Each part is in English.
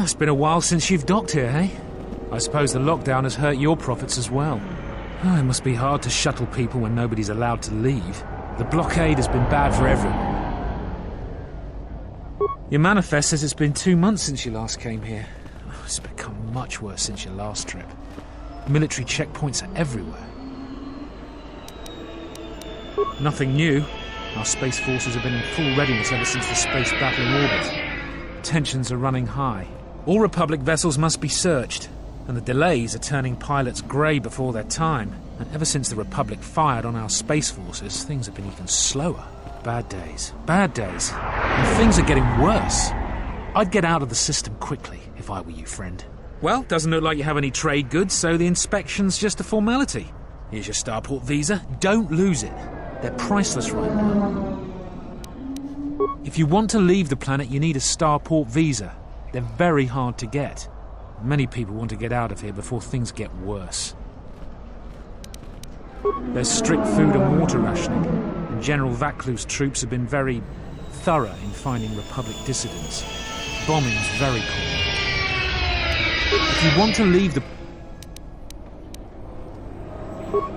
It's been a while since you've docked here, eh? I suppose the lockdown has hurt your profits as well. Oh, it must be hard to shuttle people when nobody's allowed to leave. The blockade has been bad for everyone. Your manifest says it's been 2 months since you last came here. Oh, it's become much worse since your last trip. Military checkpoints are everywhere. Nothing new. Our space forces have been in full readiness ever since the space battle in orbit. Tensions are running high. All Republic vessels must be searched, and the delays are turning pilots grey before their time. And ever since the Republic fired on our space forces, things have been even slower. Bad days. Bad days. And things are getting worse. I'd get out of the system quickly, if I were you, friend. Well, doesn't look like you have any trade goods, so the inspection's just a formality. Here's your starport visa. Don't lose it. They're priceless right now. If you want to leave the planet, you need a starport visa. They're very hard to get. Many people want to get out of here before things get worse. There's strict food and water rationing, and General Vaclu's troops have been very thorough in finding Republic dissidents. Bombing's very common. If you want to leave the...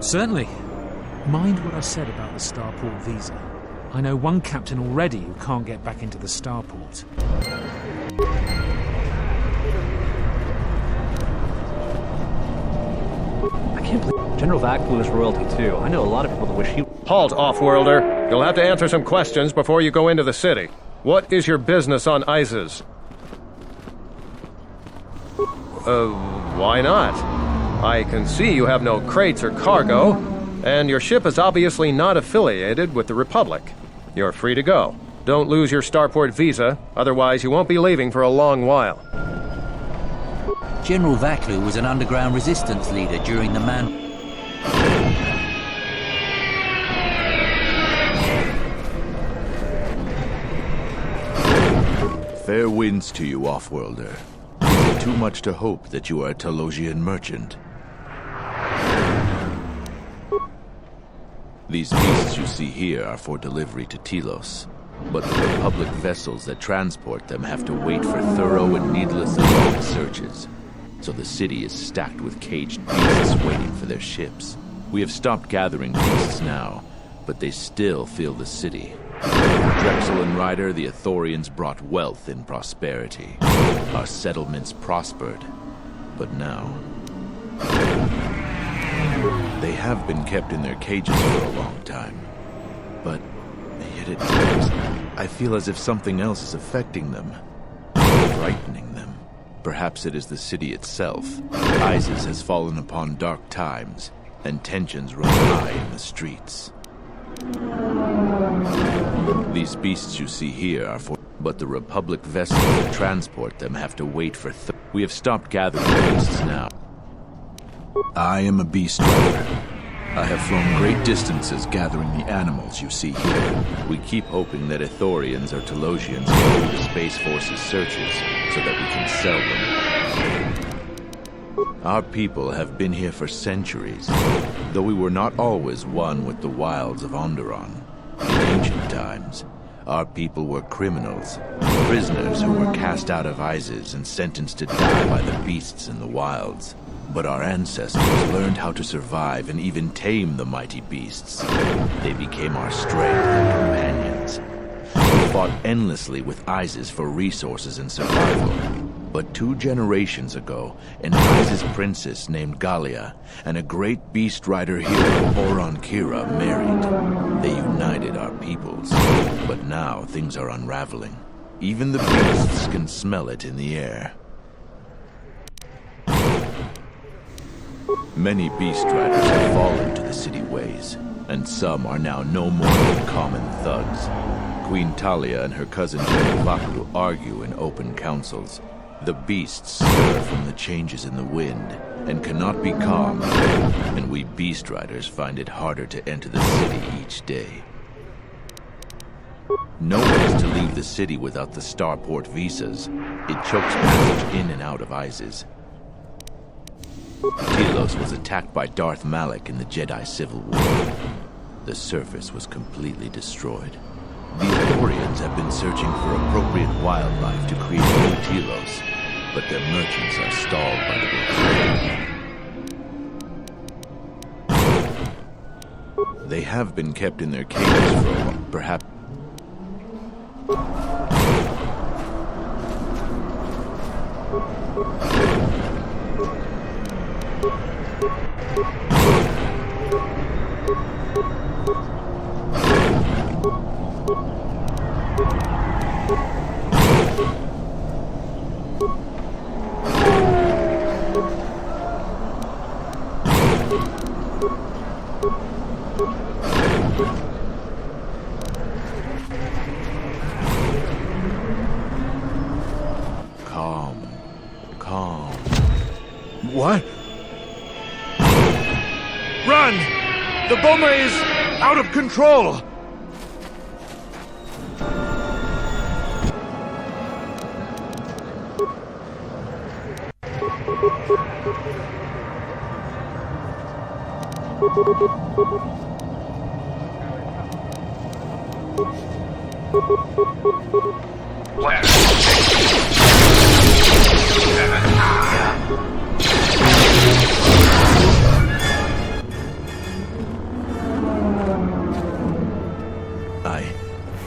Certainly. Mind what I said about the starport visa. I know one captain already who can't get back into the starport. I can't believe General Vaclu is royalty too. I know a lot of people that wish he... Halt, off-worlder. You'll have to answer some questions before you go into the city. What is your business on Isis? Why not? I can see you have no crates or cargo, and your ship is obviously not affiliated with the Republic. You're free to go. Don't lose your starport visa, otherwise you won't be leaving for a long while. General Vaclu was an underground resistance leader during the Fair winds to you, off-worlder. Is it too much to hope that you are a Telosian merchant? These beasts you see here are for delivery to Telos, but the Republic vessels that transport them have to wait for thorough and needless and long searches. So the city is stacked with caged beasts waiting for their ships. We have stopped gathering beasts now, but they still fill the city. Drexel and Ryder, the Ithorians brought wealth and prosperity. Our settlements prospered, but now... They have been kept in their cages for a long time. But yet at times, I feel as if something else is affecting them. Frightening them. Perhaps it is the city itself. Isis has fallen upon dark times, and tensions run high in the streets. These beasts you see here are for... But the Republic vessels that transport them have to wait for... We have stopped gathering beasts now. I am a beast rider. I have flown great distances gathering the animals you see here. We keep hoping that Ithorians or Telosians can do the Space Force's searches so that we can sell them. Our people have been here for centuries, though we were not always one with the wilds of Onderon. In ancient times, our people were criminals, prisoners who were cast out of Isis and sentenced to die by the beasts in the wilds. But our ancestors learned how to survive and even tame the mighty beasts. They became our strength and companions. We fought endlessly with Isis for resources and survival. But 2 generations ago, an Isis princess named Gallia and a great beast rider hero, Oron Kira, married. They united our peoples. But now things are unraveling. Even the beasts can smell it in the air. Many beast riders have fallen to the city ways, and some are now no more than common thugs. Queen Talia and her cousin General Vaclu argue in open councils. The beasts stir from the changes in the wind, and cannot be calmed, and we beast riders find it harder to enter the city each day. No one is to leave the city without the starport visas. It chokes passage in and out of Isis. Telos was attacked by Darth Malak in the Jedi Civil War. The surface was completely destroyed. The Ithorians have been searching for appropriate wildlife to create new Telos, but their merchants are stalled by the blockade. They have been kept in their cages for a while, perhaps. Calm. What? Run! The bomber is out of control!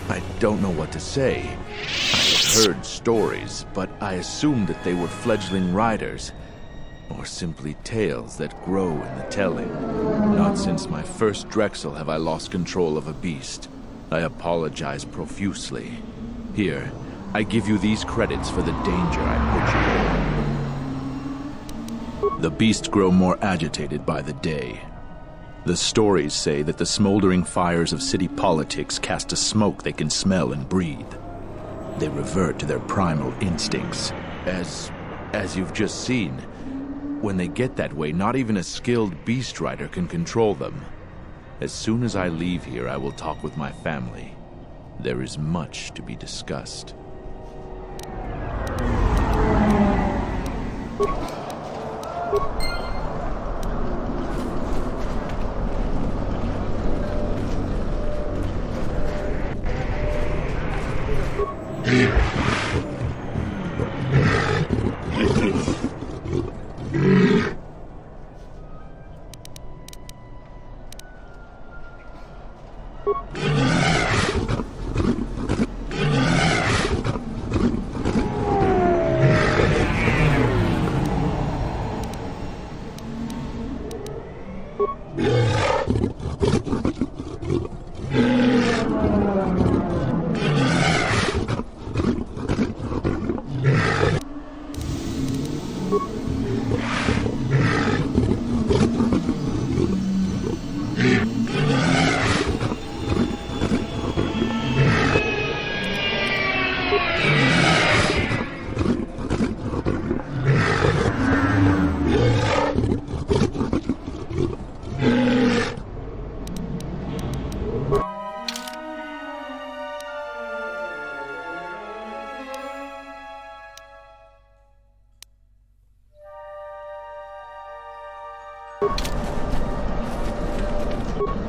I don't know what to say. I heard stories, but I assumed that they were fledgling riders, or simply tales that grow in the telling. Not since my first Drexel have I lost control of a beast. I apologize profusely. Here, I give you these credits for the danger I put you in. The beasts grow more agitated by the day. The stories say that the smoldering fires of city politics cast a smoke they can smell and breathe. They revert to their primal instincts, as you've just seen. When they get that way, not even a skilled beast rider can control them. As soon as I leave here, I will talk with my family. There is much to be discussed.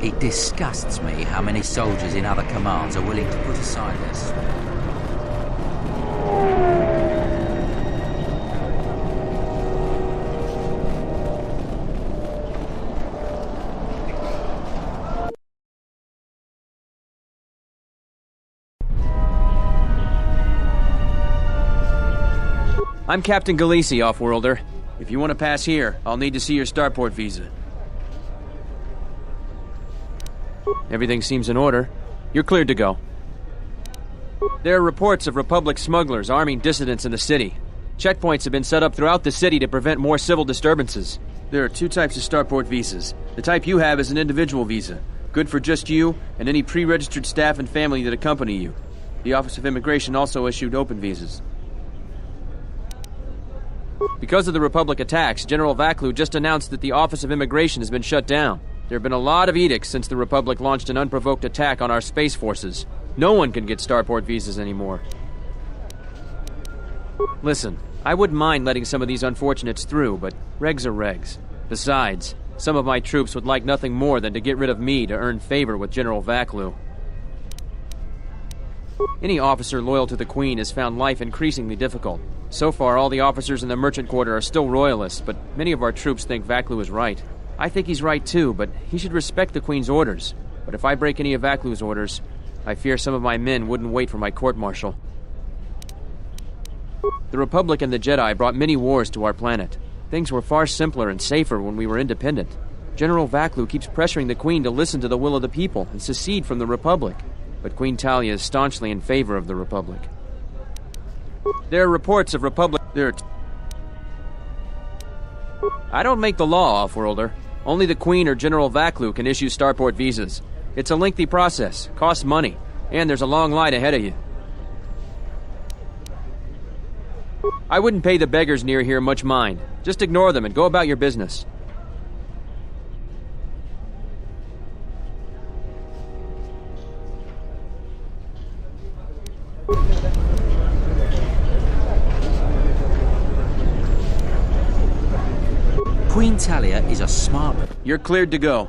It disgusts me how many soldiers in other commands are willing to put aside their sword. I'm Captain Galisi, Offworlder. If you want to pass here, I'll need to see your starport visa. Everything seems in order. You're cleared to go. There are reports of Republic smugglers arming dissidents in the city. Checkpoints have been set up throughout the city to prevent more civil disturbances. There are two types of starport visas. The type you have is an individual visa, good for just you and any pre-registered staff and family that accompany you. The Office of Immigration also issued open visas. Because of the Republic attacks, General Vaklu just announced that the Office of Immigration has been shut down. There have been a lot of edicts since the Republic launched an unprovoked attack on our space forces. No one can get starport visas anymore. Listen, I wouldn't mind letting some of these unfortunates through, but regs are regs. Besides, some of my troops would like nothing more than to get rid of me to earn favor with General Vaklu. Any officer loyal to the Queen has found life increasingly difficult. So far, all the officers in the merchant quarter are still royalists, but many of our troops think Vaklu is right. I think he's right too, but he should respect the Queen's orders. But if I break any of Vaklu's orders, I fear some of my men wouldn't wait for my court-martial. The Republic and the Jedi brought many wars to our planet. Things were far simpler and safer when we were independent. General Vaklu keeps pressuring the Queen to listen to the will of the people and secede from the Republic. But Queen Talia is staunchly in favor of the Republic. There are reports of Republic... I don't make the law, Offworlder. Only the Queen or General Vaklu can issue starport visas. It's a lengthy process, costs money, and there's a long line ahead of you. I wouldn't pay the beggars near here much mind. Just ignore them and go about your business. Queen Talia is a smart... You're cleared to go.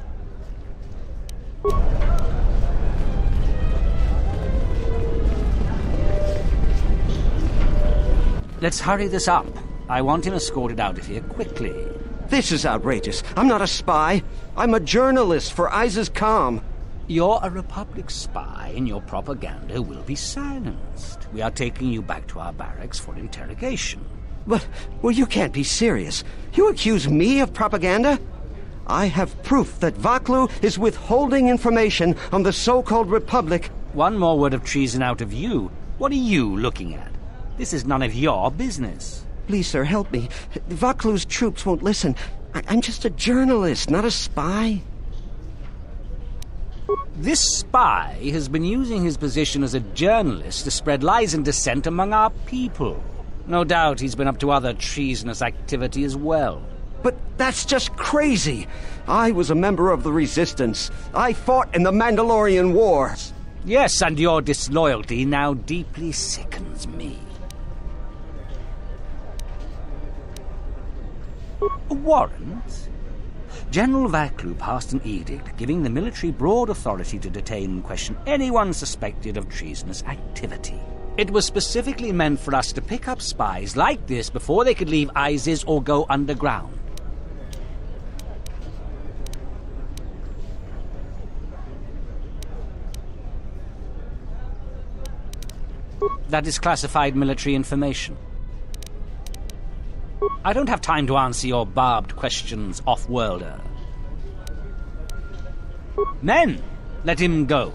Let's hurry this up. I want him escorted out of here quickly. This is outrageous. I'm not a spy. I'm a journalist for ISIS-Com. You're a Republic spy, and your propaganda will be silenced. We are taking you back to our barracks for interrogation. But, well, you can't be serious. You accuse me of propaganda? I have proof that Vaklu is withholding information on the so-called Republic. One more word of treason out of you. What are you looking at? This is none of your business. Please, sir, help me. Vaklu's troops won't listen. I'm just a journalist, not a spy. This spy has been using his position as a journalist to spread lies and dissent among our people. No doubt he's been up to other treasonous activity as well. But that's just crazy. I was a member of the Resistance. I fought in the Mandalorian Wars. Yes, and your disloyalty now deeply sickens me. A warrant? General Vaklu passed an edict giving the military broad authority to detain and question anyone suspected of treasonous activity. It was specifically meant for us to pick up spies like this before they could leave ISIS or go underground. That is classified military information. I don't have time to answer your barbed questions, off-worlder. Men, let him go.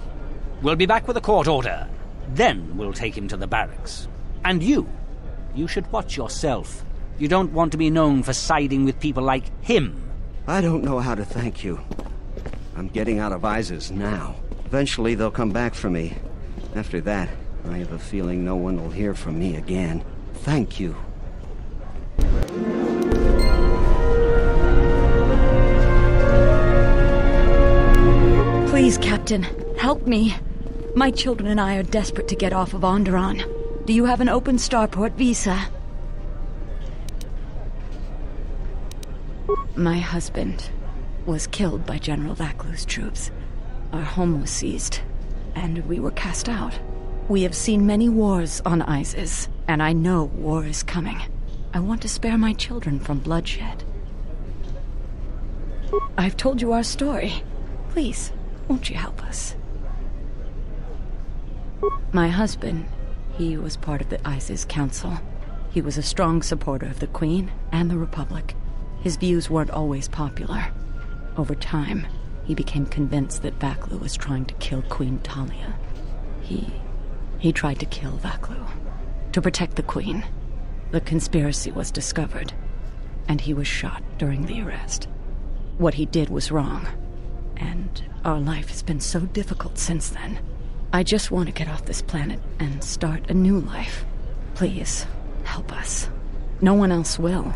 We'll be back with a court order. Then we'll take him to the barracks. And you should watch yourself. You don't want to be known for siding with people like him. I don't know how to thank you. I'm getting out of ISIS now. Eventually they'll come back for me. After that, I have a feeling no one will hear from me again. Thank you. Please, Captain, help me. My children and I are desperate to get off of Onderon. Do you have an open starport visa? My husband was killed by General Vaklu's troops. Our home was seized, and we were cast out. We have seen many wars on ISIS, and I know war is coming. I want to spare my children from bloodshed. I've told you our story. Please, won't you help us? My husband, he was part of the ISIS Council. He was a strong supporter of the Queen and the Republic. His views weren't always popular. Over time, he became convinced that Vaklu was trying to kill Queen Talia. He tried to kill Vaklu. To protect the Queen. The conspiracy was discovered, and he was shot during the arrest. What he did was wrong, and our life has been so difficult since then. I just want to get off this planet and start a new life. Please, help us. No one else will.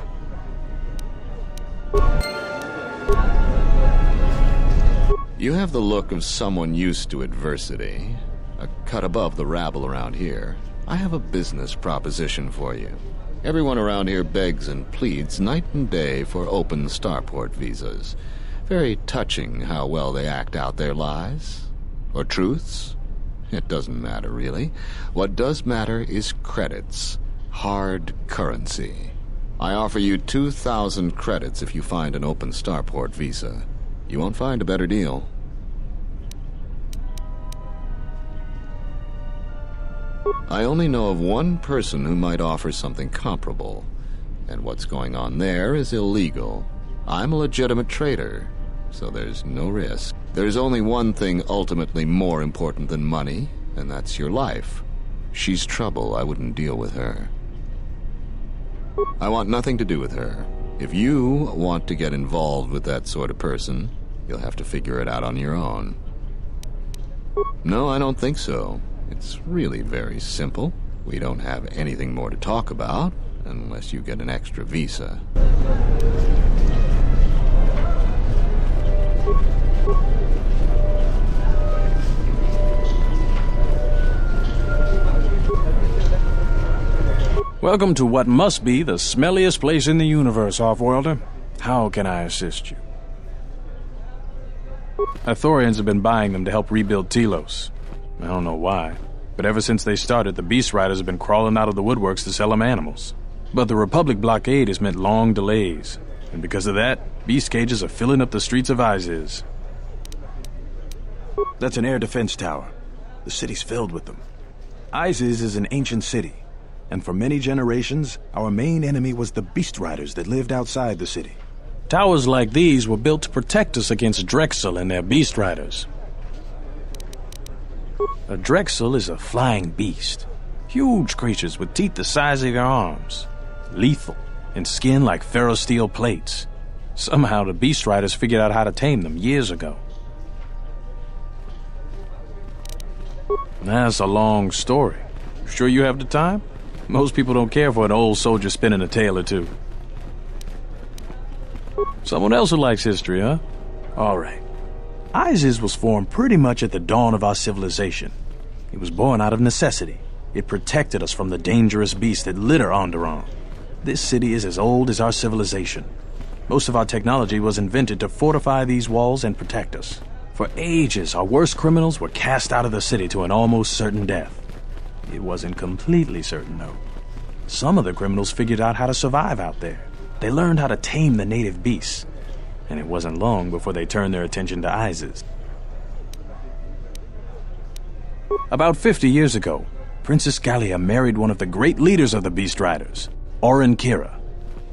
You have the look of someone used to adversity. A cut above the rabble around here. I have a business proposition for you. Everyone around here begs and pleads night and day for open starport visas. Very touching how well they act out their lies. Or truths. It doesn't matter, really. What does matter is credits. Hard currency. I offer you 2,000 credits if you find an open starport visa. You won't find a better deal. I only know of one person who might offer something comparable. And what's going on there is illegal. I'm a legitimate trader, so there's no risk. There's only one thing ultimately more important than money, and that's your life. She's trouble. I wouldn't deal with her. I want nothing to do with her. If you want to get involved with that sort of person, you'll have to figure it out on your own. No, I don't think so. It's really very simple. We don't have anything more to talk about, unless you get an extra visa. Welcome to what must be the smelliest place in the universe, Offworlder. How can I assist you? Ithorians have been buying them to help rebuild Telos. I don't know why, but ever since they started, the Beast Riders have been crawling out of the woodworks to sell them animals. But the Republic blockade has meant long delays, and because of that, beast cages are filling up the streets of Isis. That's an air defense tower. The city's filled with them. Isis is an ancient city, and for many generations, our main enemy was the Beast Riders that lived outside the city. Towers like these were built to protect us against Drexel and their Beast Riders. A Drexel is a flying beast. Huge creatures with teeth the size of your arms. Lethal, and skin like ferrosteel plates. Somehow the Beast Riders figured out how to tame them years ago. That's a long story. Sure you have the time? Most people don't care for an old soldier spinning a tale or two. Someone else who likes history, huh? All right. Isis was formed pretty much at the dawn of our civilization. It was born out of necessity. It protected us from the dangerous beasts that litter Onderon. This city is as old as our civilization. Most of our technology was invented to fortify these walls and protect us. For ages, our worst criminals were cast out of the city to an almost certain death. It wasn't completely certain, though. Some of the criminals figured out how to survive out there. They learned how to tame the native beasts. And it wasn't long before they turned their attention to Isis. About 50 years ago, Princess Gallia married one of the great leaders of the Beast Riders, Orin Kira.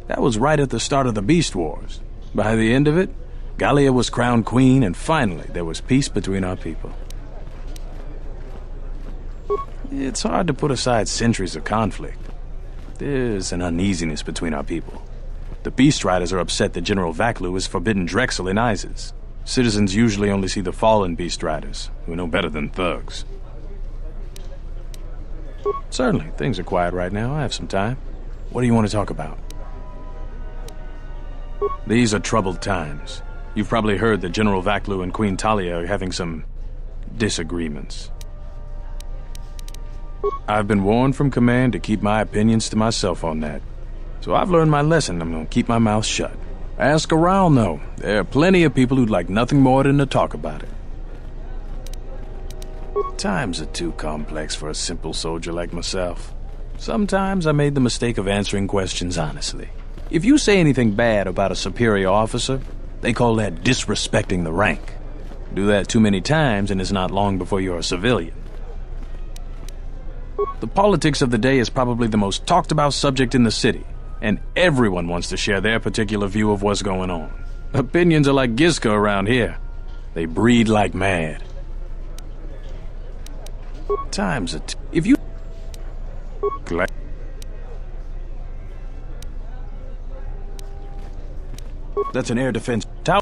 That was right at the start of the Beast Wars. By the end of it, Gallia was crowned queen, and finally there was peace between our people. It's hard to put aside centuries of conflict. There's an uneasiness between our people. The Beast Riders are upset that General Vaklu has forbidden Drexel in Isis. Citizens usually only see the fallen Beast Riders, who are no better than thugs. Certainly, things are quiet right now. I have some time. What do you want to talk about? These are troubled times. You've probably heard that General Vaklu and Queen Talia are having some disagreements. I've been warned from command to keep my opinions to myself on that. So I've learned my lesson. I'm going to keep my mouth shut. Ask around, though. There are plenty of people who'd like nothing more than to talk about it. Times are too complex for a simple soldier like myself. Sometimes I made the mistake of answering questions honestly. If you say anything bad about a superior officer, they call that disrespecting the rank. Do that too many times and it's not long before you're a civilian. The politics of the day is probably the most talked about subject in the city, and everyone wants to share their particular view of what's going on. Opinions are like Griskey around here. They breed like mad. Times are if you... That's an air defense tower.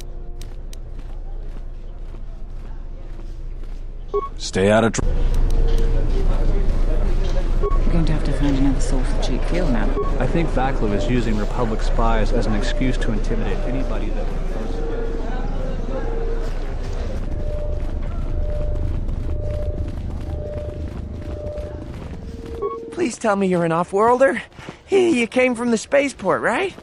Stay out of trouble. We're going to have to find another source of cheap fuel now. I think Vaklu is using Republic spies as an excuse to intimidate anybody that opposes. Please tell me you're an off-worlder. You came from the spaceport, right?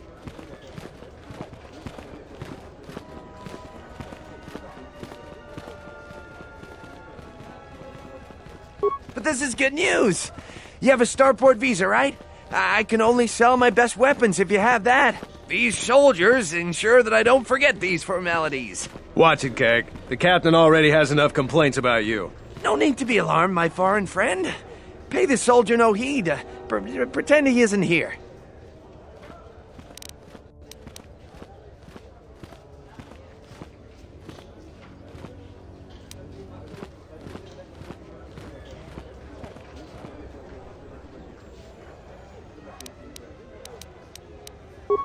this is good news. You have a starport visa, right? I can only sell my best weapons if you have that. These soldiers ensure that I don't forget these formalities. Watch it, Keg. The captain already has enough complaints about you. No need to be alarmed, my foreign friend. Pay the soldier no heed. Pretend he isn't here.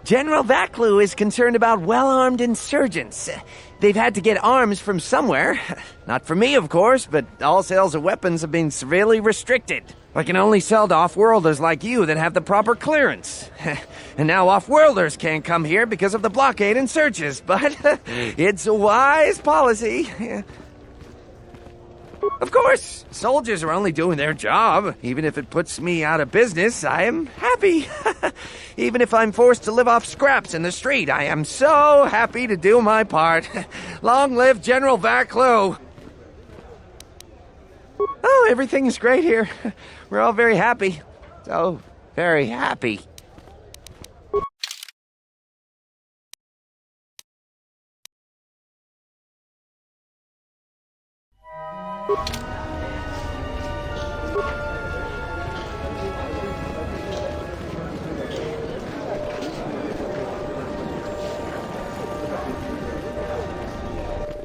General Vaklu is concerned about well-armed insurgents. They've had to get arms from somewhere. Not from me, of course, but all sales of weapons have been severely restricted. I can only sell to off-worlders like you that have the proper clearance. And now off-worlders can't come here because of the blockade and searches, but it's a wise policy. Of course, soldiers are only doing their job. Even if it puts me out of business, I am happy. Even if I'm forced to live off scraps in the street, I am so happy to do my part. Long live General Vaklu! Oh, everything's great here. We're all very happy. So very happy.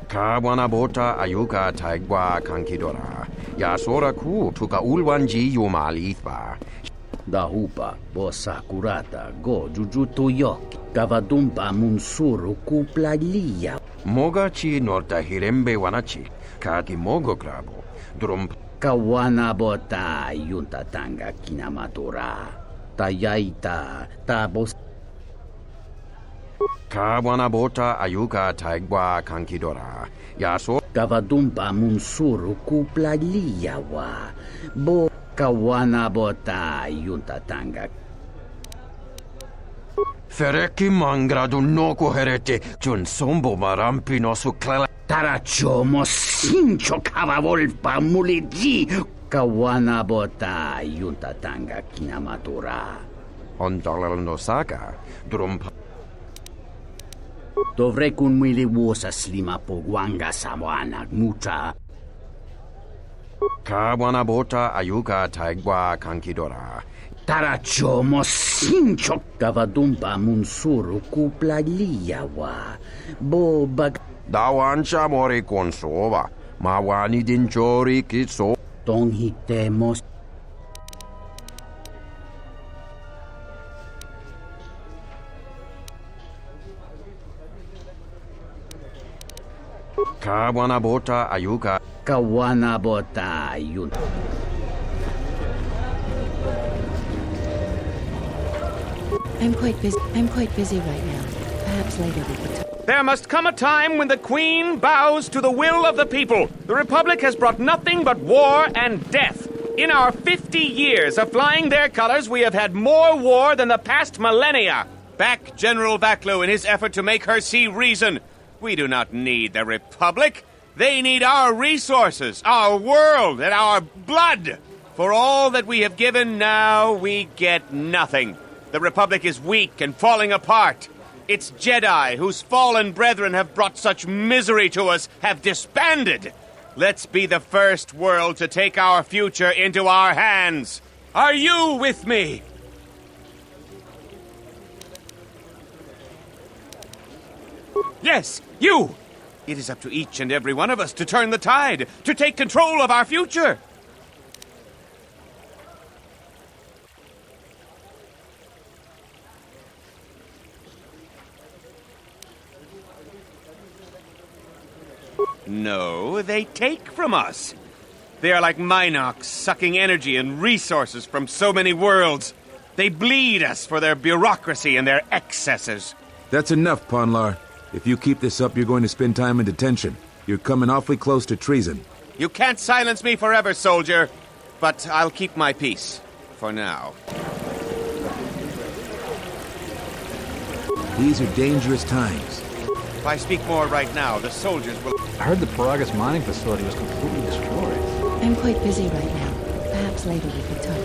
Kawanabota ayuka taigwa kankidora. Yasora ku tuka ulwanji yumalithba. Dahupa bosa kurata go jujutuyoki. Kavadumpa munsuru kuplalia. Mogachi norta hirembe wanachi. Kaki mogo krabo. Drum Kawanabota yuntatanga kinamatura. Tayaita tabos. Kawanabota ayuka taigwa kankidora. Yaso Kavadumpa munsuru kuplalia wa. Bo kawanabota yuntatanga. Fereki mangradu noko herete chun sombo marampi no suklela. Tarachomo sincho kavavolpa muliji. Kawanabota yuntatanga kinamatura. Ondalal no saka. Drum Dovrei kun milivuosa slima pogwanga samoana mucha. Kawanabota ayuka taigwa kankidora. Tarachomo sincho kavadumpa munsuru kuplalia wa. Bo bag Dawancha mori konsova. Mawani dinchori kitso. Tonghitemos. Kawanabota ayuka. Kawanabota yun. I'm quite busy right now. Perhaps later we can talk. There must come a time when the Queen bows to the will of the people. The Republic has brought nothing but war and death. In our 50 years of flying their colors, we have had more war than the past millennia. Back General Vaklu in his effort to make her see reason. We do not need the Republic. They need our resources, our world, and our blood. For all that we have given, now we get nothing. The Republic is weak and falling apart. Its Jedi, whose fallen brethren have brought such misery to us, have disbanded. Let's be the first world to take our future into our hands. Are you with me? Yes, you! It is up to each and every one of us to turn the tide, to take control of our future. No, they take from us. They are like Minox, sucking energy and resources from so many worlds. They bleed us for their bureaucracy and their excesses. That's enough, Ponlar. If you keep this up, you're going to spend time in detention. You're coming awfully close to treason. You can't silence me forever, soldier. But I'll keep my peace. For now. These are dangerous times. If I speak more right now, the soldiers will... I heard the Paragas mining facility was completely destroyed. I'm quite busy right now. Perhaps later we could talk.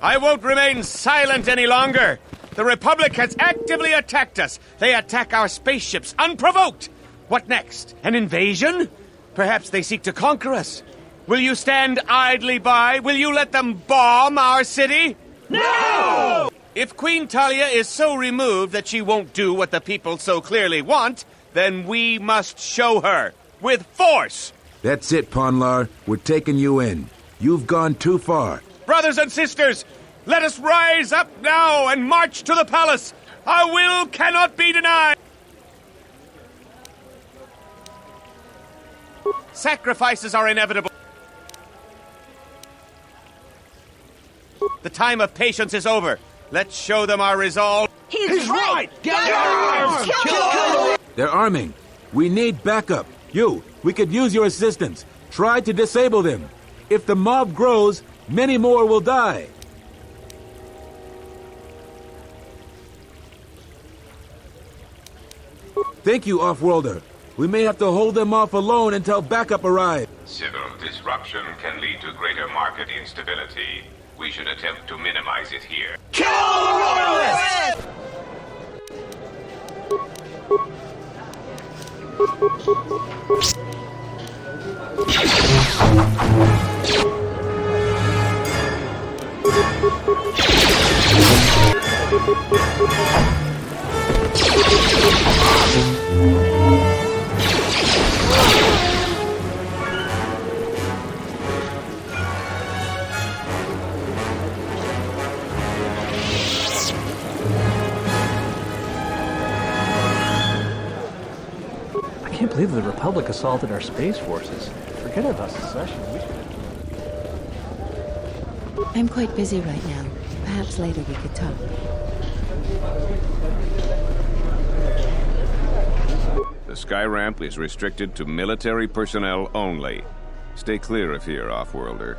I won't remain silent any longer. The Republic has actively attacked us. They attack our spaceships unprovoked. What next? An invasion? Perhaps they seek to conquer us. Will you stand idly by? Will you let them bomb our city? No! If Queen Talia is so removed that she won't do what the people so clearly want, then we must show her. With force! That's it, Ponlar. We're taking you in. You've gone too far. Brothers and sisters, let us rise up now and march to the palace. Our will cannot be denied. Sacrifices are inevitable. The time of patience is over. Let's show them our resolve. He's right! Get arms! Kill! They're arming. We need backup. We could use your assistance. Try to disable them. If the mob grows, many more will die. Thank you, Off-Worlder. We may have to hold them off alone until backup arrives. Civil disruption can lead to greater market instability. We should attempt to minimize it here. Kill the royalists! I can't believe the Republic assaulted our space forces. Forget about secession. I'm quite busy right now. Perhaps later we could talk. The sky ramp is restricted to military personnel only. Stay clear of here, Off-Worlder.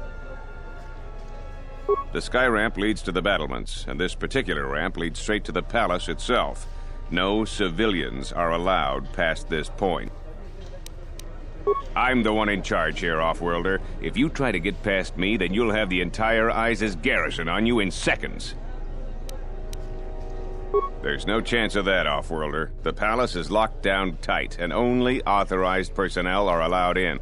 The sky ramp leads to the battlements, and this particular ramp leads straight to the palace itself. No civilians are allowed past this point. I'm the one in charge here, Off-Worlder. If you try to get past me, then you'll have the entire ISIS garrison on you in seconds. There's no chance of that, Off-Worlder. The palace is locked down tight, and only authorized personnel are allowed in.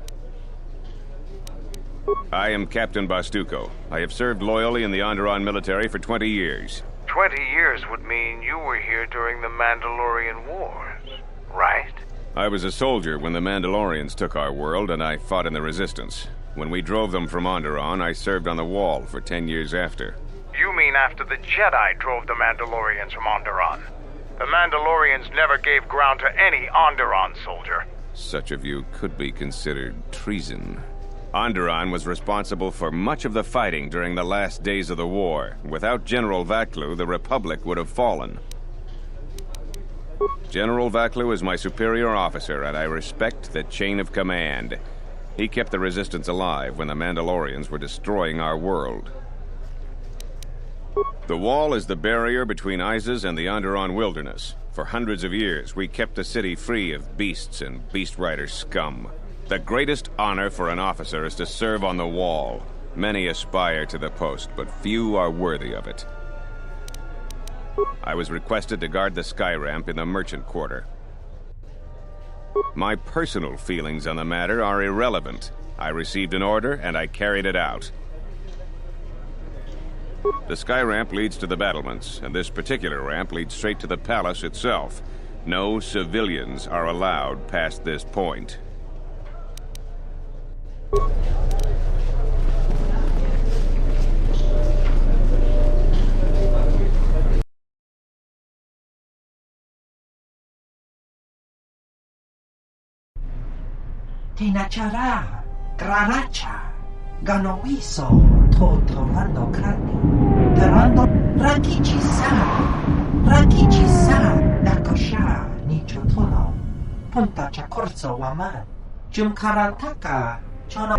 I am Captain Bastuco. I have served loyally in the Onderon military for 20 years. 20 years would mean you were here during the Mandalorian Wars, right? I was a soldier when the Mandalorians took our world, and I fought in the Resistance. When we drove them from Onderon, I served on the Wall for 10 years after. You mean after the Jedi drove the Mandalorians from Onderon? The Mandalorians never gave ground to any Onderon soldier. Such a view could be considered treason. Onderon was responsible for much of the fighting during the last days of the war. Without General Vaklu, the Republic would have fallen. General Vaklu is my superior officer, and I respect the chain of command. He kept the Resistance alive when the Mandalorians were destroying our world. The Wall is the barrier between Isis and the Onderon wilderness. For hundreds of years, we kept the city free of beasts and Beast Rider scum. The greatest honor for an officer is to serve on the Wall. Many aspire to the post, but few are worthy of it. I was requested to guard the sky ramp in the merchant quarter. My personal feelings on the matter are irrelevant. I received an order, and I carried it out. The sky ramp leads to the battlements, and this particular ramp leads straight to the palace itself. No civilians are allowed past this point. Tinachara, Granacha, Ganowiso, tornando krani. Terando Rakichi-san, nakosha, nichotono. Punta chakorso waman. Jumkarantaka, chono.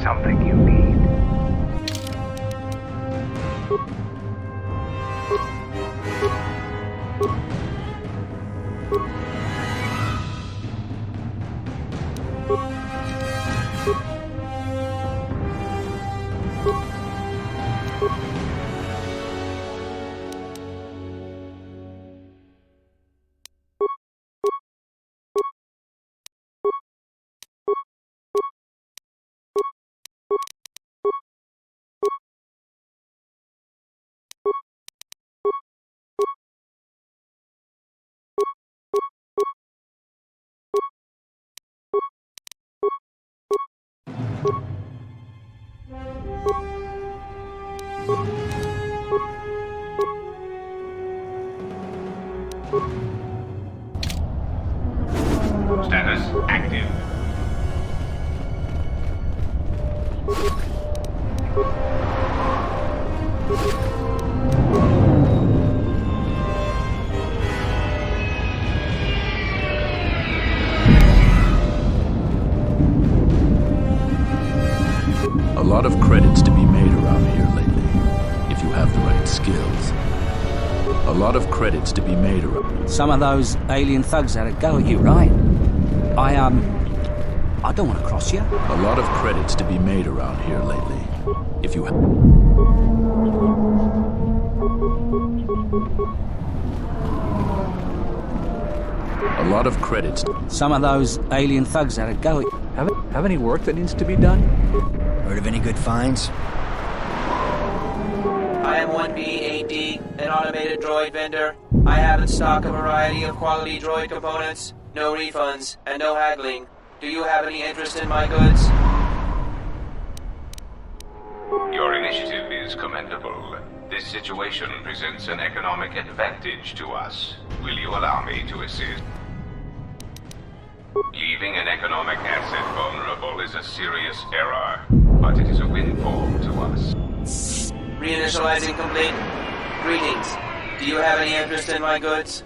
Something you need. Status active. A lot of credits to be made around here lately, if you have the right skills. A lot of credits to be made around. Some of those alien thugs had a go at you, right? I don't want to cross you. A lot of credits to be made around here lately, if you have... A lot of credits. Some of those alien thugs had a go at you. Have any work that needs to be done? Heard of any good finds? I am 1B8D, an automated droid vendor. I have in stock a variety of quality droid components, no refunds, and no haggling. Do you have any interest in my goods? Your initiative is commendable. This situation presents an economic advantage to us. Will you allow me to assist? Leaving an economic asset vulnerable is a serious error, but it is a windfall to us. Reinitializing complete. Greetings. Do you have any interest in my goods?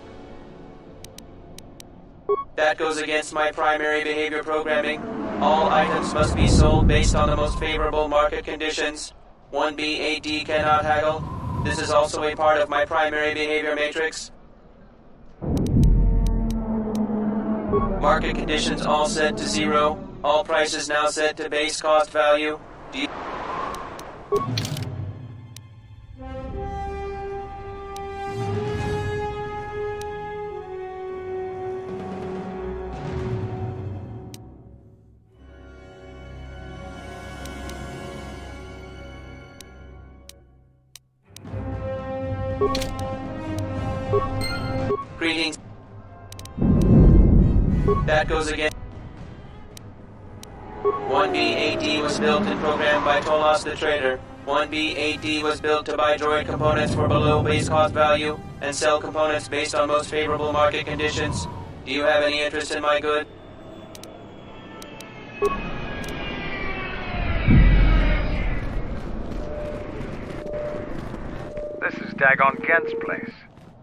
That goes against my primary behavior programming. All items must be sold based on the most favorable market conditions. 1B8D cannot haggle. This is also a part of my primary behavior matrix. Market conditions all set to 0. All prices now set to base cost value. Do you... Greetings. That goes again. 1B-AD was built and programmed by Tolos the Trader. 1B-AD was built to buy droid components for below base cost value and sell components based on most favorable market conditions. Do you have any interest in my good? This is Dagon Gent's place.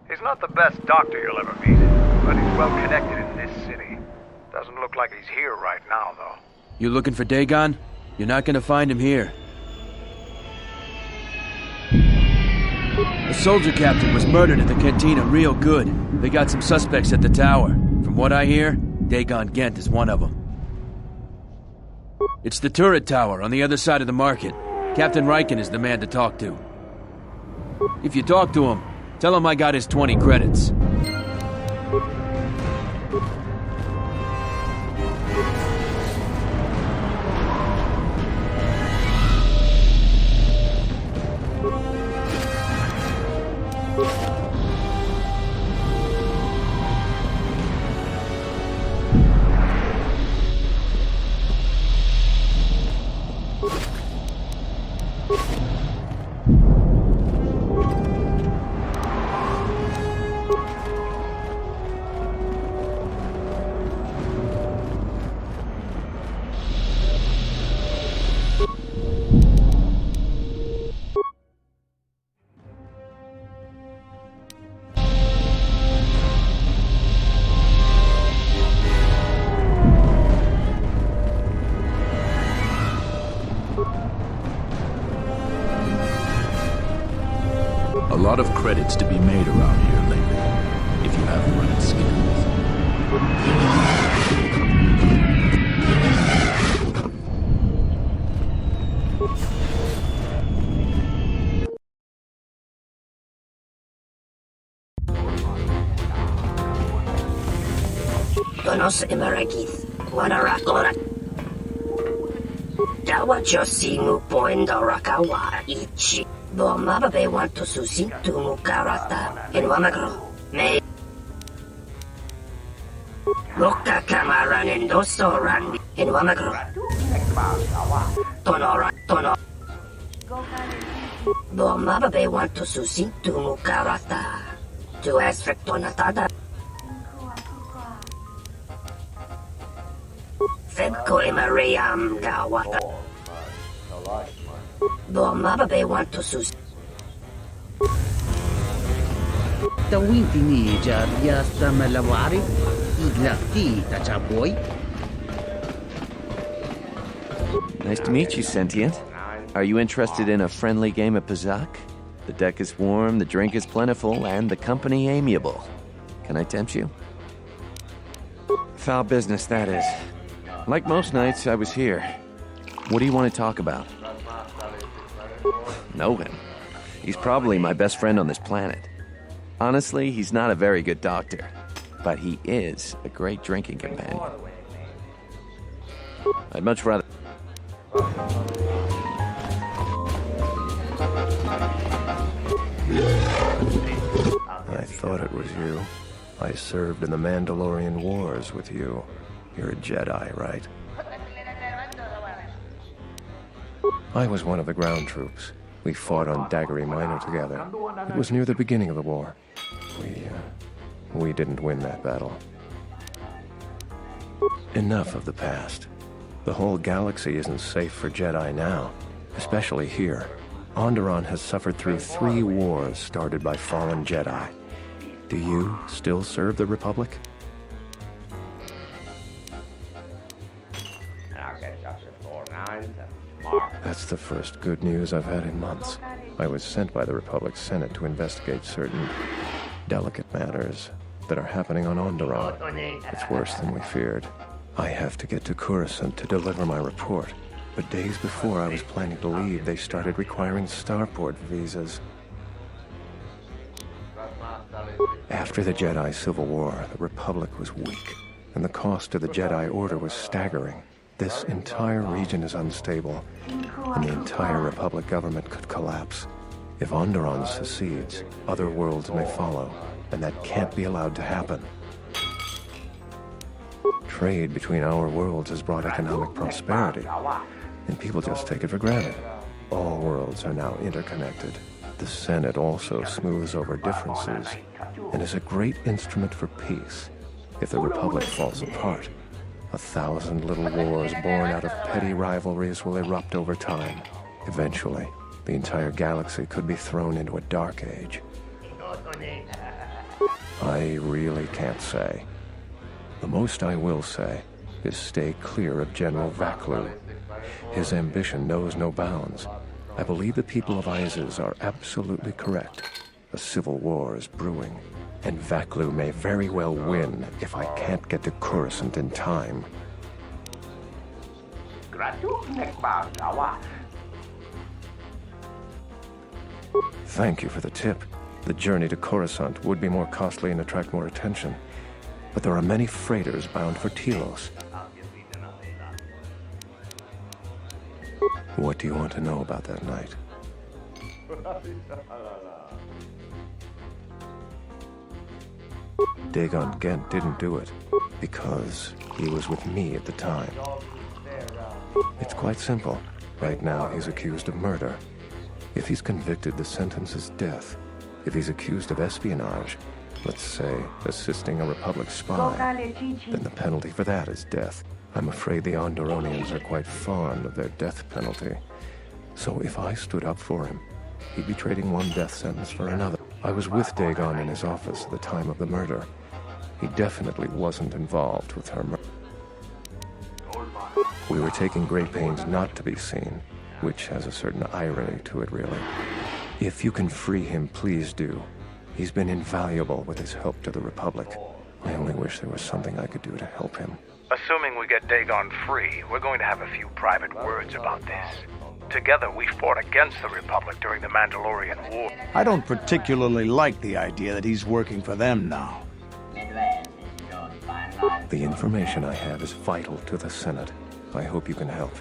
He's not the best doctor you'll ever meet, but he's well connected in this city. Doesn't look like he's here right now, though. You looking for Dagon? You're not gonna find him here. The soldier captain was murdered at the cantina real good. They got some suspects at the tower. From what I hear, Dagon Gent is one of them. It's the turret tower on the other side of the market. Captain Riken is the man to talk to. If you talk to him, tell him I got his 20 credits. A lot of credits to be made around here lately, if you have the right skills. Donos Imaragith, Wanarakora. Dawa Josimu Poindorakawa Ichi. Bomababe want to susi to Mukarata in Wamagro. May Loka Kamaran in Dosoran in Wamagro. Tonora Tono Bomababe want to susi to Mukarata. To Esfectonatada Febko Imariam Dawata. Bomababe want to sus. Tawintini Jadiasta Malawari, Iglati Tachaboy. Nice to meet you, Sentient. Are you interested in a friendly game of Pazak? The deck is warm, the drink is plentiful, and the company amiable. Can I tempt you? Foul business, that is. Like most nights, I was here. What do you want to talk about? Know him. He's probably my best friend on this planet. Honestly, he's not a very good doctor, but he is a great drinking companion. I'd much rather... I thought it was you. I served in the Mandalorian Wars with you. You're a Jedi, right? I was one of the ground troops. We fought on Daggery Minor together. It was near the beginning of the war. We didn't win that battle. Enough of the past. The whole galaxy isn't safe for Jedi now, especially here. Onderon has suffered through 3 wars started by fallen Jedi. Do you still serve the Republic? That's the first good news I've had in months. I was sent by the Republic Senate to investigate certain delicate matters that are happening on Onderon. It's worse than we feared. I have to get to Coruscant to deliver my report. But days before I was planning to leave, they started requiring starport visas. After the Jedi Civil War, the Republic was weak, and the cost to the Jedi Order was staggering. This entire region is unstable, and the entire Republic government could collapse. If Onderon secedes, other worlds may follow, and that can't be allowed to happen. Trade between our worlds has brought economic prosperity, and people just take it for granted. All worlds are now interconnected. The Senate also smooths over differences, and is a great instrument for peace. If the Republic falls apart, 1,000 little wars born out of petty rivalries will erupt over time. Eventually, the entire galaxy could be thrown into a dark age. I really can't say. The most I will say is stay clear of General Vaklu. His ambition knows no bounds. I believe the people of Isis are absolutely correct. A civil war is brewing, and Vaklu may very well win if I can't get to Coruscant in time. Thank you for the tip. The journey to Coruscant would be more costly and attract more attention. But there are many freighters bound for Telos. What do you want to know about that night? Dagon Gent didn't do it because he was with me at the time. It's quite simple. Right now, he's accused of murder. If he's convicted, the sentence is death. If he's accused of espionage, let's say assisting a Republic spy, then the penalty for that is death. I'm afraid the Onderonians are quite fond of their death penalty. So if I stood up for him, he'd be trading one death sentence for another. I was with Dagon in his office at the time of the murder. He definitely wasn't involved with her murder. We were taking great pains not to be seen, which has a certain irony to it, really. If you can free him, please do. He's been invaluable with his help to the Republic. I only wish there was something I could do to help him. Assuming we get Dagon free, we're going to have a few private words about this. Together, we fought against the Republic during the Mandalorian War. I don't particularly like the idea that he's working for them now. The information I have is vital to the Senate. I hope you can help.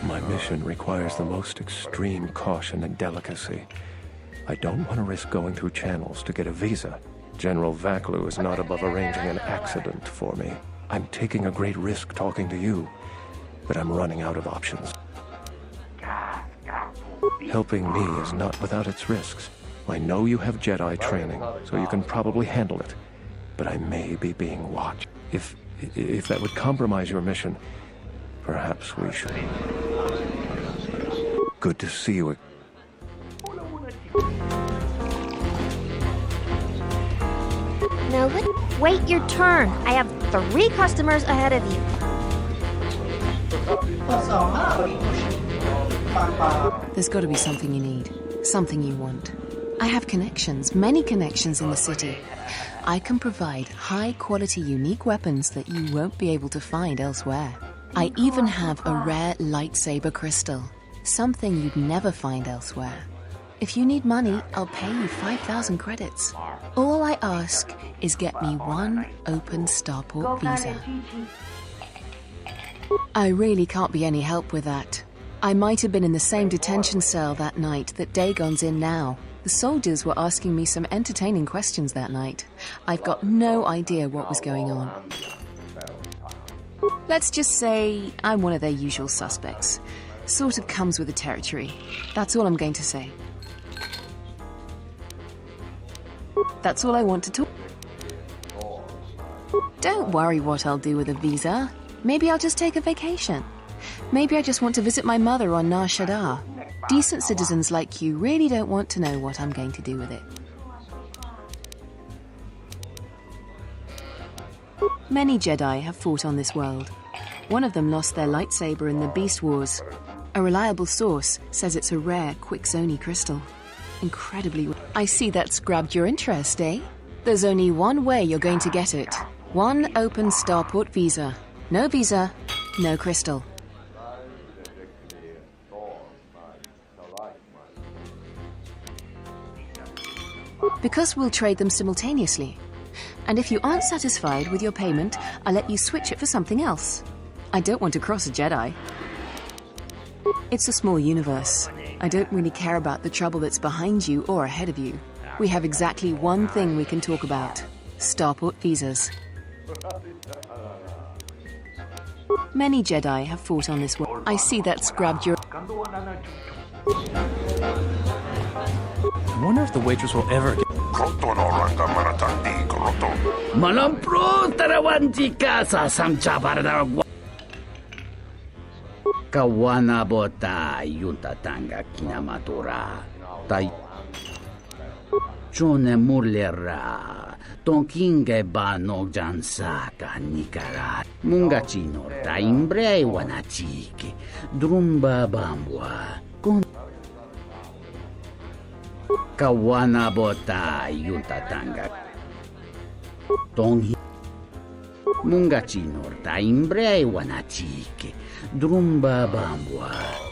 My mission requires the most extreme caution and delicacy. I don't want to risk going through channels to get a visa. General Vaklu is not above arranging an accident for me. I'm taking a great risk talking to you, but I'm running out of options. Helping me is not without its risks. I know you have Jedi training, so you can probably handle it, but I may be being watched. If that would compromise your mission, perhaps we should. Good to see you. Now wait your turn. I have 3 customers ahead of you. There's got to be something you need, something you want. I have connections, many connections in the city. I can provide high-quality, unique weapons that you won't be able to find elsewhere. I even have a rare lightsaber crystal, something you'd never find elsewhere. If you need money, I'll pay you 5,000 credits. All I ask is get me 1 open starport visa. I really can't be any help with that. I might have been in the same detention cell that night that Dagon's in now. The soldiers were asking me some entertaining questions that night. I've got no idea what was going on. Let's just say I'm one of their usual suspects. Sort of comes with the territory. That's all I'm going to say. That's all I want to talk. Don't worry what I'll do with a visa. Maybe I'll just take a vacation. Maybe I just want to visit my mother on Nar Shaddaa. Decent citizens like you really don't want to know what I'm going to do with it. Many Jedi have fought on this world. One of them lost their lightsaber in the Beast Wars. A reliable source says it's a rare Quixoni crystal. Incredibly... I see that's grabbed your interest, eh? There's only one way you're going to get it. 1 open starport visa. No visa, no crystal. Because we'll trade them simultaneously. And if you aren't satisfied with your payment, I'll let you switch it for something else. I don't want to cross a Jedi. It's a small universe. I don't really care about the trouble that's behind you or ahead of you. We have exactly one thing we can talk about. Starport visas. Many Jedi have fought on this war. I see that's grabbed your... I wonder if the waitress will ever get... Malampro tarawanti casa samcha paradar. Kawana bota yunta tanga kinamatura. Tai. Jone murlera. Tonkinge ba no jansaka nikara. Mungachino ta imbre wanachiki. Drumba bambwa. Kon Kawana bota yunta tanga. Tongi Mungachino ta imbre wanachiki. Drumba bambwa.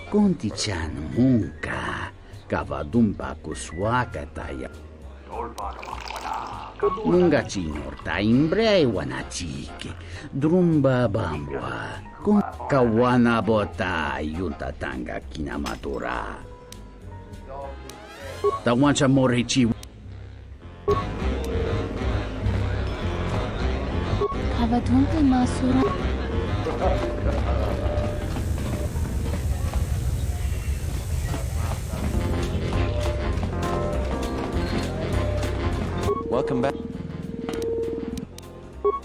Konti-chan munka. Kavadumba kuswaka taya. Mungachino ta imbre wanachiki. Drumba bambwa. Kawana bota yunta tanga kinamatura. Tawancha morichi. Kavadumpe masura. Welcome back.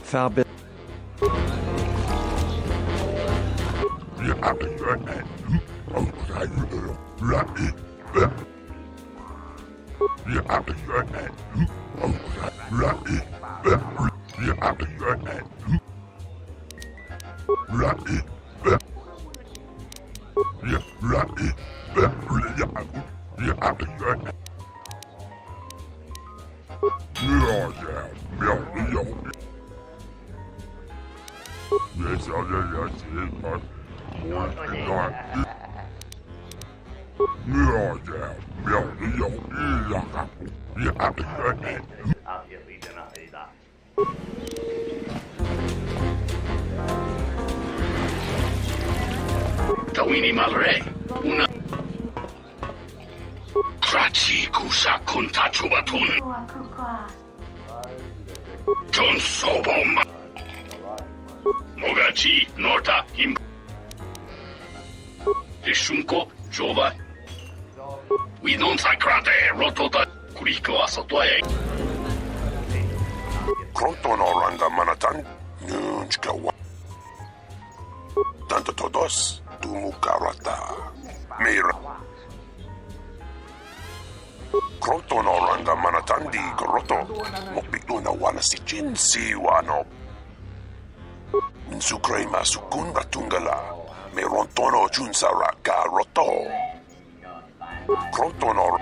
Falbit. Tawini malre. Una. Krachi kusa kontacho batun. John Sobom. Mogachi Norta Him. Rishunko Jova. We don't sakrate rotota kuriko asotoe. Kroton oranga manatan. Nunchka wa. Tanto todos. Tumukarata. Mira. Kroton oranga manatandi groto. Mokbituna wana si Jin si wano. Minsukre masukun batungala. Merontono junsara ka roto. Kroton or.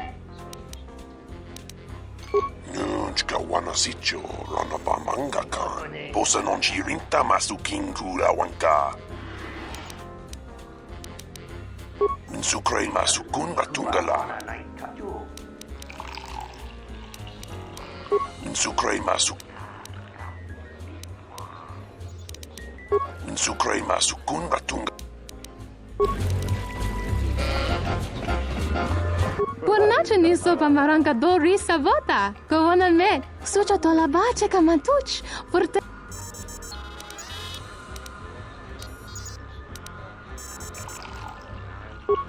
Nunchka wana sicho rana pa mangaka. Posa non chirinta masukin kura wanka. Minsukre masukun batungala. Minsukre masukun batunga. Purnace niso pamaranka do risa vota. Kovona me. Sucha to la bache kamatuch. Forte.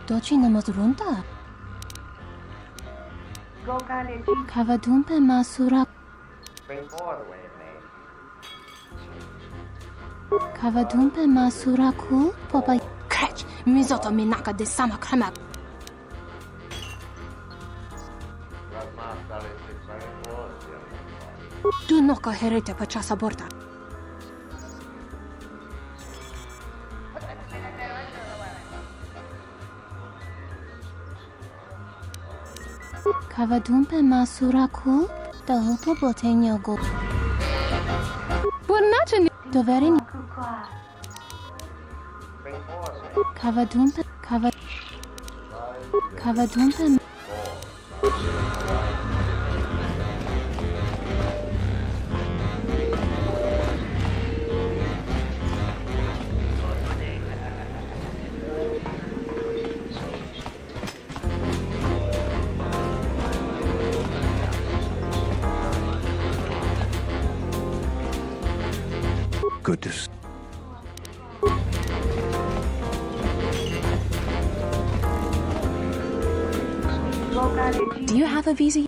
Dochi namazrunta. Kavadumpe masura. Kavadumpe masura ku papa. Krech. Mizoto minaka de sama krema. Tu noka herete pa časa borta. Kavadumpe masura ku da hopo botenyo go. Purnace doverin. Kavadumpe Good to see. Do you have a visa? You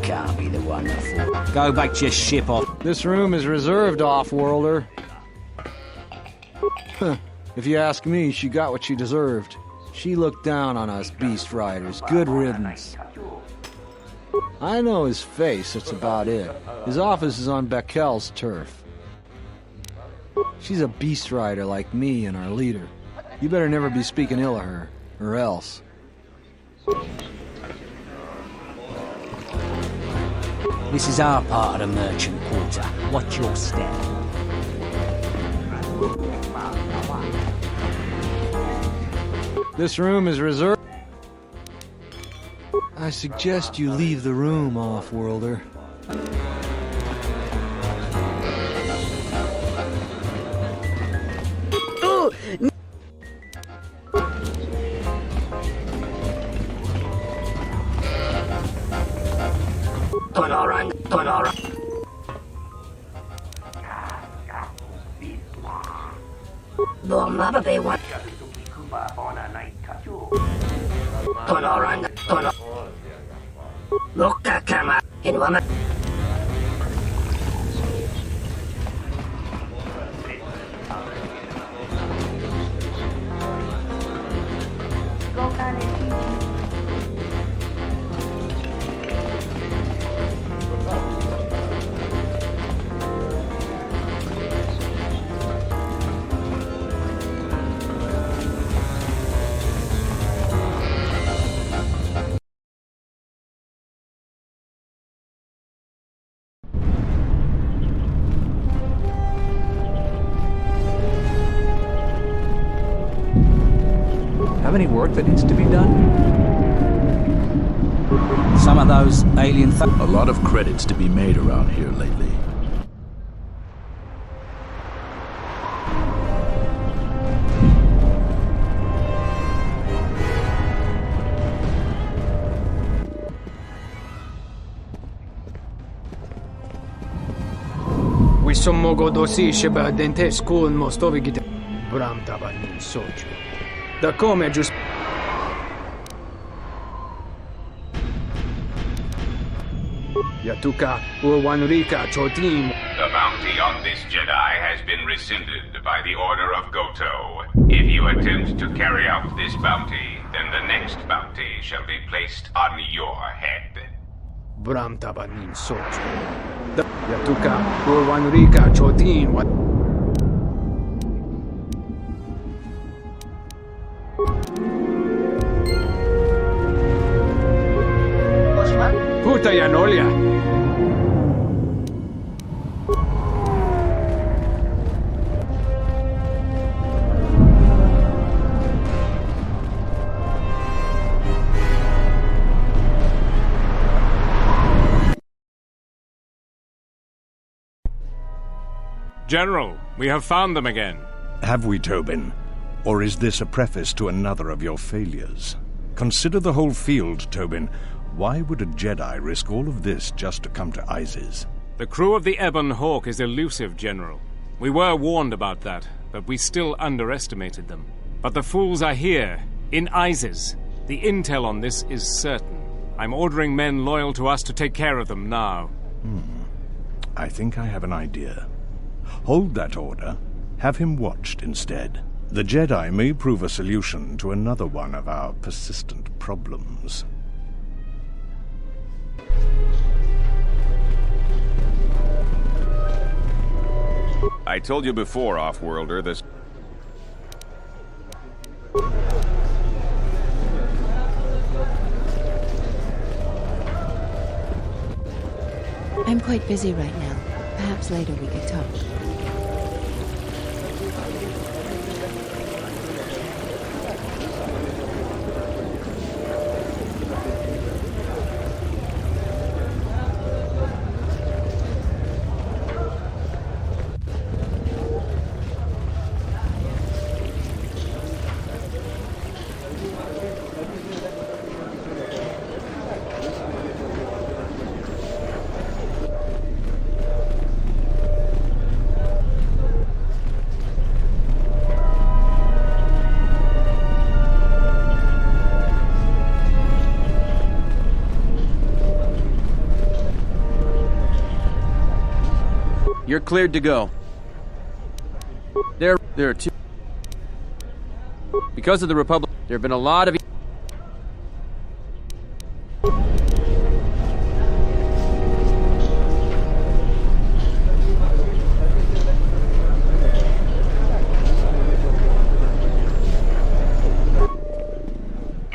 can't be the one that... Go back to your ship off. This room is reserved, off-worlder. If you ask me, she got what she deserved. She looked down on us beast riders. Good riddance. I know his face, that's about it. His office is on Beckel's turf. She's a beast rider like me and our leader. You better never be speaking ill of her, or else. This is our part of the merchant quarter. Watch your step. This room is reserved. I suggest you leave the room, off-worlder. Have any work that needs to be done? Some of those alien... A lot of credits to be made around here lately. We some mogo dosi sheba dente school mostovi gite bram tabanin soju. Da come just Yatuka Urwanrika Chotin. The bounty on this Jedi has been rescinded by the order of Goto. If you attempt to carry out this bounty, then the next bounty shall be placed on your head. Bram tabanin soju. Yatuka Urwanrika Chotin. What? Puta Yanolia. General, we have found them again. Have we, Tobin? Or is this a preface to another of your failures? Consider the whole field, Tobin. Why would a Jedi risk all of this just to come to Isis? The crew of the Ebon Hawk is elusive, General. We were warned about that, but we still underestimated them. But the fools are here, in Isis. The intel on this is certain. I'm ordering men loyal to us to take care of them now. I think I have an idea. Hold that order. Have him watched instead. The Jedi may prove a solution to another one of our persistent problems. I told you before, Off-Worlder, this... I'm quite busy right now. Perhaps later we could talk. You're cleared to go. There are two. Because of the Republic, there have been a lot of... In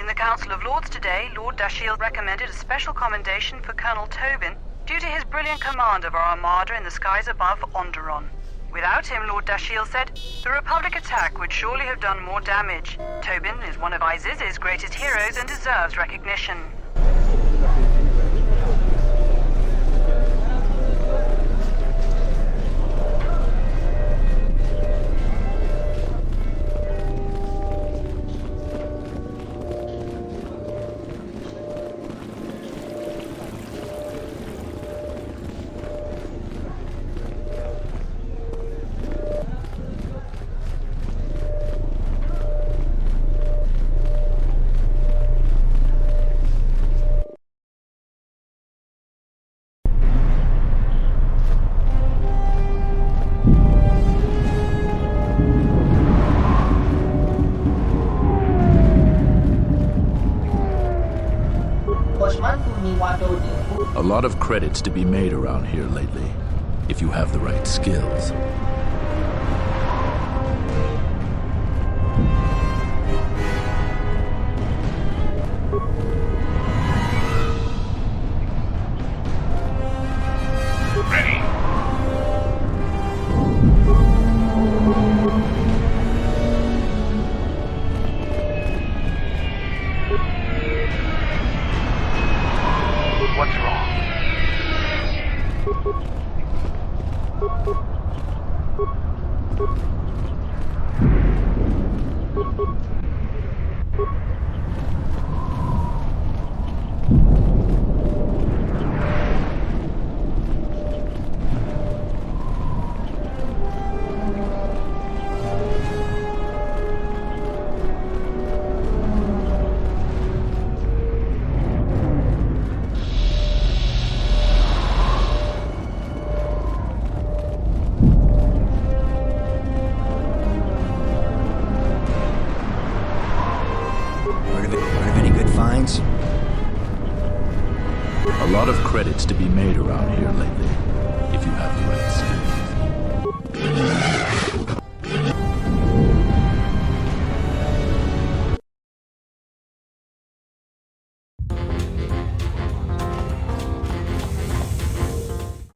the Council of Lords today, Lord Dashiell recommended a special commendation for Colonel Tobin due to his brilliant command of our armada in the skies above Onderon. Without him, Lord Dashiell said, the Republic attack would surely have done more damage. Tobin is one of Iziz's greatest heroes and deserves recognition. A lot of credits to be made around here lately, if you have the right skills. What's wrong? A lot of credits to be made around here